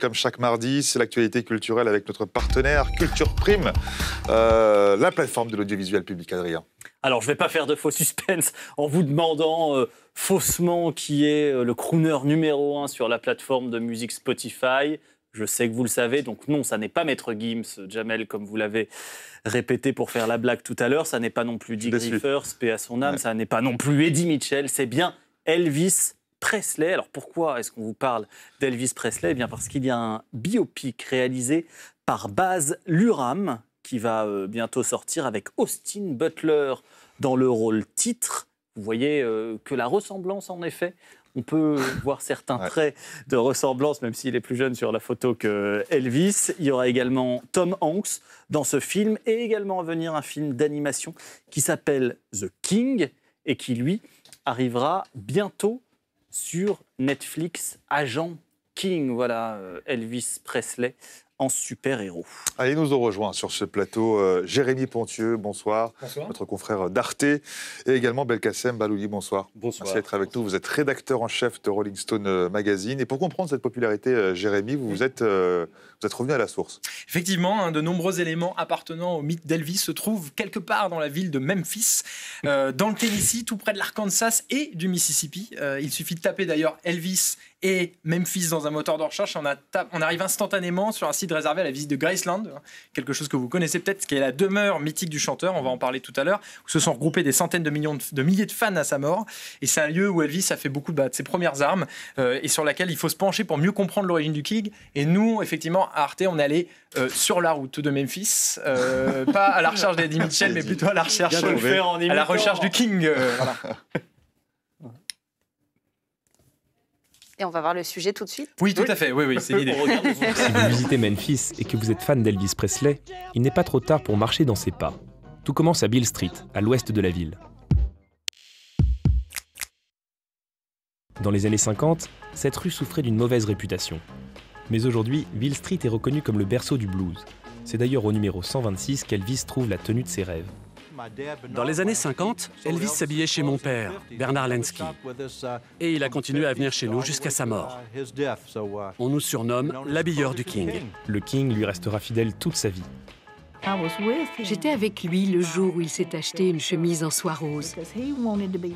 Comme chaque mardi, c'est l'actualité culturelle avec notre partenaire Culture Prime, la plateforme de l'audiovisuel public. Adrien. Alors, je ne vais pas faire de faux suspense en vous demandant faussement qui est le crooner numéro 1 sur la plateforme de musique Spotify. Je sais que vous le savez, donc non, ça n'est pas Maître Gims, Jamel, comme vous l'avez répété pour faire la blague tout à l'heure. Ça n'est pas non plus Dick Griffiths, paix à son âme. Ouais. Ça n'est pas non plus Eddie Mitchell. C'est bien Elvis Presley. Alors pourquoi est-ce qu'on vous parle d'Elvis Presley ? Eh bien parce qu'il y a un biopic réalisé par Baz Luhrmann qui va bientôt sortir avec Austin Butler dans le rôle titre. Vous voyez que la ressemblance, en effet, on peut voir certains traits de ressemblance, même s'il est plus jeune sur la photo que Elvis. Il y aura également Tom Hanks dans ce film et également à venir un film d'animation qui s'appelle The King et qui, lui, arrivera bientôt sur Netflix. Agent King, voilà, Elvis Presley en super-héros. Allez, nous ont rejoint sur ce plateau Jérémy Pontieux, bonsoir. Bonsoir. Notre confrère d'Arte, et également Belkacem Balouli, bonsoir. Bonsoir. Merci d'être avec nous. Vous êtes rédacteur en chef de Rolling Stone Magazine. Et pour comprendre cette popularité, Jérémy, vous êtes revenu à la source. Effectivement, de nombreux éléments appartenant au mythe d'Elvis se trouvent quelque part dans la ville de Memphis, dans le Tennessee, tout près de l'Arkansas et du Mississippi. Il suffit de taper d'ailleurs Elvis et Memphis dans un moteur de recherche. On arrive instantanément sur un site réservé à la visite de Graceland, quelque chose que vous connaissez peut-être, qui est la demeure mythique du chanteur, on va en parler tout à l'heure, où se sont regroupés des centaines de milliers de fans à sa mort. Et c'est un lieu où Elvis a fait beaucoup de ses premières armes et sur laquelle il faut se pencher pour mieux comprendre l'origine du King. Et nous, effectivement, à Arte, on est allé sur la route de Memphis, pas à la recherche d'Eddie Mitchell, mais plutôt à la recherche, à la recherche du King. Voilà. Et on va voir le sujet tout de suite. Oui, tout à fait, oui, c'est l'idée. Si vous visitez Memphis et que vous êtes fan d'Elvis Presley, il n'est pas trop tard pour marcher dans ses pas. Tout commence à Beale Street, à l'ouest de la ville. Dans les années 50, cette rue souffrait d'une mauvaise réputation. Mais aujourd'hui, Beale Street est reconnue comme le berceau du blues. C'est d'ailleurs au numéro 126 qu'Elvis trouve la tenue de ses rêves. Dans les années 50, Elvis s'habillait chez mon père, Bernard Lenski. Et il a continué à venir chez nous jusqu'à sa mort. On nous surnomme l'habilleur du King. Le King lui restera fidèle toute sa vie. J'étais avec lui le jour où il s'est acheté une chemise en soie rose.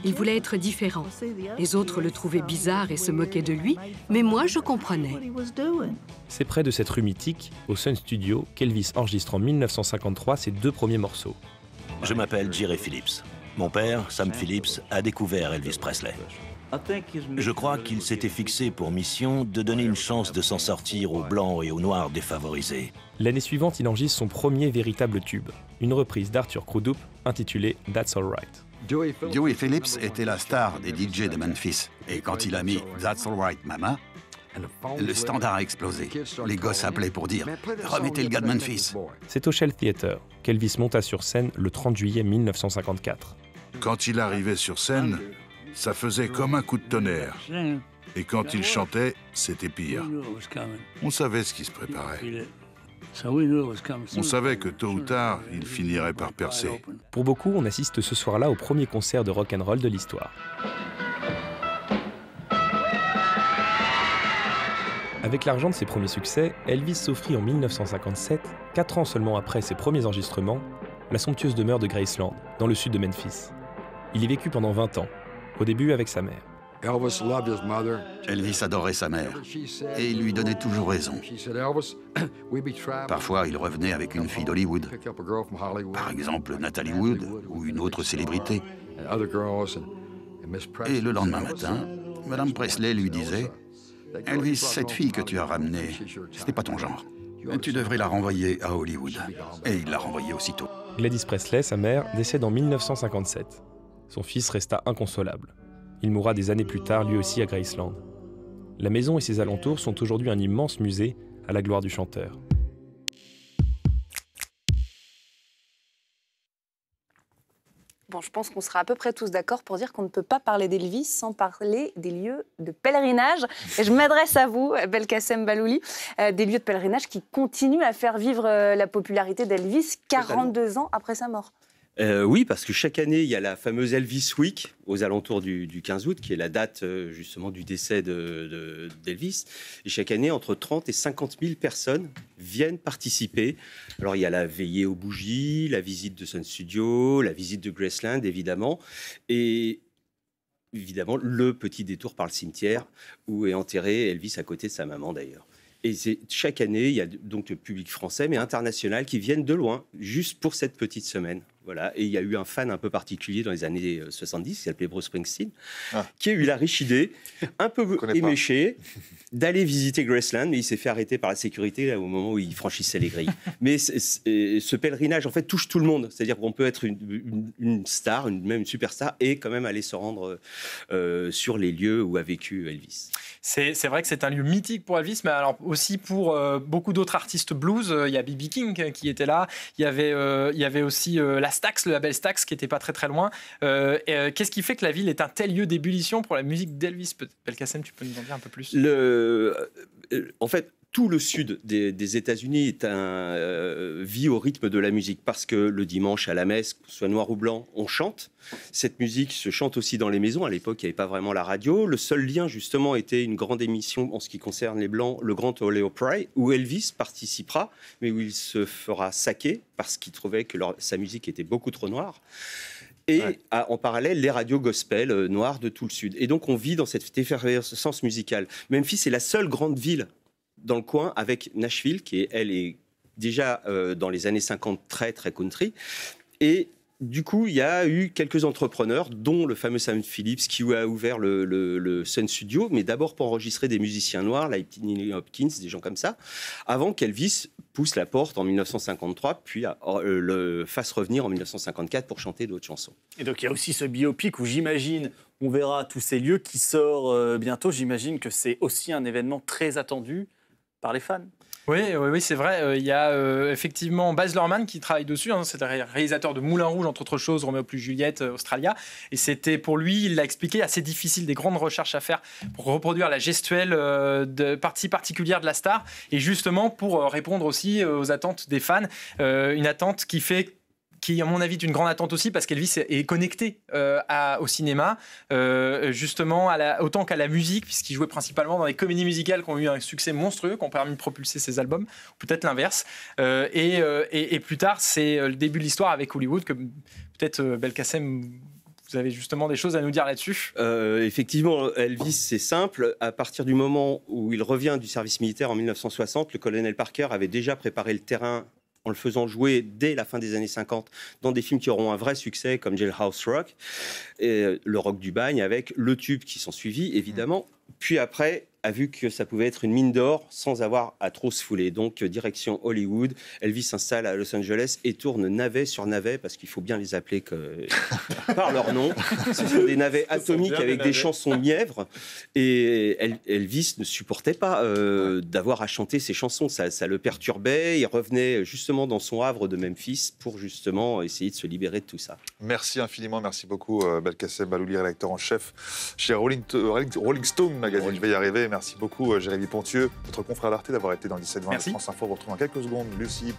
Il voulait être différent. Les autres le trouvaient bizarre et se moquaient de lui, mais moi, je comprenais. C'est près de cette rue mythique, au Sun Studio, qu'Elvis enregistre en 1953 ses 2 premiers morceaux. Je m'appelle Jerry Phillips. Mon père, Sam Phillips, a découvert Elvis Presley. Je crois qu'il s'était fixé pour mission de donner une chance de s'en sortir aux Blancs et aux Noirs défavorisés. L'année suivante, il enregistre son premier véritable tube, une reprise d'Arthur Crudup intitulée « That's All Right ». Dewey Phillips était la star des DJ de Memphis. Et quand il a mis « That's All Right, Mama », le standard a explosé. Les gosses appelaient pour dire « Remettez le gars de Memphis ». C'est au Shell Theatre qu'Elvis monta sur scène le 30 juillet 1954. Quand il arrivait sur scène, ça faisait comme un coup de tonnerre. Et quand il chantait, c'était pire. On savait ce qui se préparait. On savait que tôt ou tard, il finirait par percer. Pour beaucoup, on assiste ce soir-là au premier concert de rock'n'roll de l'histoire. Avec l'argent de ses premiers succès, Elvis s'offrit en 1957, 4 ans seulement après ses premiers enregistrements, la somptueuse demeure de Graceland, dans le sud de Memphis. Il y vécut pendant 20 ans, au début avec sa mère. Elvis adorait sa mère, et il lui donnait toujours raison. Parfois, il revenait avec une fille d'Hollywood, par exemple Natalie Wood ou une autre célébrité. Et le lendemain matin, Madame Presley lui disait « Elvis, cette fille que tu as ramenée, ce n'est pas ton genre. Tu devrais la renvoyer à Hollywood. » Et il l'a renvoyée aussitôt. Gladys Presley, sa mère, décède en 1957. Son fils resta inconsolable. Il mourra des années plus tard, lui aussi à Graceland. La maison et ses alentours sont aujourd'hui un immense musée à la gloire du chanteur. Bon, je pense qu'on sera à peu près tous d'accord pour dire qu'on ne peut pas parler d'Elvis sans parler des lieux de pèlerinage. Et je m'adresse à vous, Belkacem Balouli, des lieux de pèlerinage qui continuent à faire vivre la popularité d'Elvis 42 ans après sa mort. Oui, parce que chaque année, il y a la fameuse Elvis Week aux alentours du 15 août, qui est la date justement du décès d'Elvis. Et chaque année, entre 30 et 50 000 personnes viennent participer. Alors, il y a la veillée aux bougies, la visite de Sun Studio, la visite de Graceland, évidemment. Et évidemment, le petit détour par le cimetière où est enterré Elvis à côté de sa maman, d'ailleurs. Et chaque année, il y a donc le public français, mais international, qui viennent de loin, juste pour cette petite semaine. Voilà. Et il y a eu un fan un peu particulier dans les années 70, qui s'appelait Bruce Springsteen, qui a eu la riche idée, un peu éméchée, d'aller visiter Graceland, mais il s'est fait arrêter par la sécurité là, au moment où il franchissait les grilles. Mais ce pèlerinage, en fait, touche tout le monde. C'est-à-dire qu'on peut être une star, même une superstar, et quand même aller se rendre sur les lieux où a vécu Elvis. C'est vrai que c'est un lieu mythique pour Elvis, mais alors aussi pour beaucoup d'autres artistes blues. Il y a B.B. King qui était là. Il y avait aussi la Stax, le label Stax, qui n'était pas très très loin. Qu'est-ce qui fait que la ville est un tel lieu d'ébullition pour la musique d'Elvis? Belkacem, tu peux nous en dire un peu plus? En fait, tout le sud des États-Unis vit au rythme de la musique, parce que le dimanche à la messe, que ce soit noir ou blanc, on chante. Cette musique se chante aussi dans les maisons. À l'époque, il n'y avait pas vraiment la radio. Le seul lien, justement, était une grande émission en ce qui concerne les Blancs, le Grand Ole Opry, où Elvis participera, mais où il se fera saquer parce qu'il trouvait que sa musique était beaucoup trop noire. Et en parallèle, les radios gospel noires de tout le sud. Et donc, on vit dans cette effervescence musicale. Memphis est la seule grande ville dans le coin, avec Nashville, qui, elle, est déjà dans les années 50 très, très country. Et du coup, il y a eu quelques entrepreneurs, dont le fameux Sam Phillips, qui a ouvert le Sun Studio, mais d'abord pour enregistrer des musiciens noirs, Lightning Hopkins, des gens comme ça, avant qu'Elvis pousse la porte en 1953, puis le fasse revenir en 1954 pour chanter d'autres chansons. Et donc, il y a aussi ce biopic où j'imagine, on verra tous ces lieux qui sort bientôt. J'imagine que c'est aussi un événement très attendu par les fans. Oui, c'est vrai. Il y a effectivement Baz Luhrmann qui travaille dessus. C'est le réalisateur de Moulin Rouge, entre autres choses, Roméo plus Juliette, Australia. Et c'était pour lui, il l'a expliqué, assez difficile, des grandes recherches à faire pour reproduire la gestuelle de partie particulière de la star. Et justement, pour répondre aussi aux attentes des fans. Une attente qui, à mon avis, est une grande attente aussi, parce qu'Elvis est connecté au cinéma, justement, autant qu'à la musique, puisqu'il jouait principalement dans les comédies musicales qui ont eu un succès monstrueux, qui ont permis de propulser ses albums, ou peut-être l'inverse. Et plus tard, c'est le début de l'histoire avec Hollywood, que peut-être Belkacem, vous avez justement des choses à nous dire là-dessus. Effectivement, Elvis, c'est simple. À partir du moment où il revient du service militaire en 1960, le colonel Parker avait déjà préparé le terrain en le faisant jouer dès la fin des années 50 dans des films qui auront un vrai succès comme Jailhouse Rock, et le rock du bagne avec le tube qui s'en suivit, évidemment. Puis après, a vu que ça pouvait être une mine d'or sans avoir à trop se fouler. Donc, direction Hollywood. Elvis s'installe à Los Angeles et tourne navet sur navet, parce qu'il faut bien les appeler par leur nom. Ce sont des navets atomiques avec des chansons mièvres. Et Elvis ne supportait pas d'avoir à chanter ces chansons. Ça le perturbait. Il revenait justement dans son havre de Memphis pour justement essayer de se libérer de tout ça. Merci infiniment. Merci beaucoup, Belkacem Balouli, rédacteur en chef chez Rolling Stone Magazine. Je vais y arriver. Merci beaucoup, Jérémy Pontieux, notre confrère d'Arte, d'avoir été dans 17-20 de France Info. On vous retrouve dans quelques secondes. Lucie.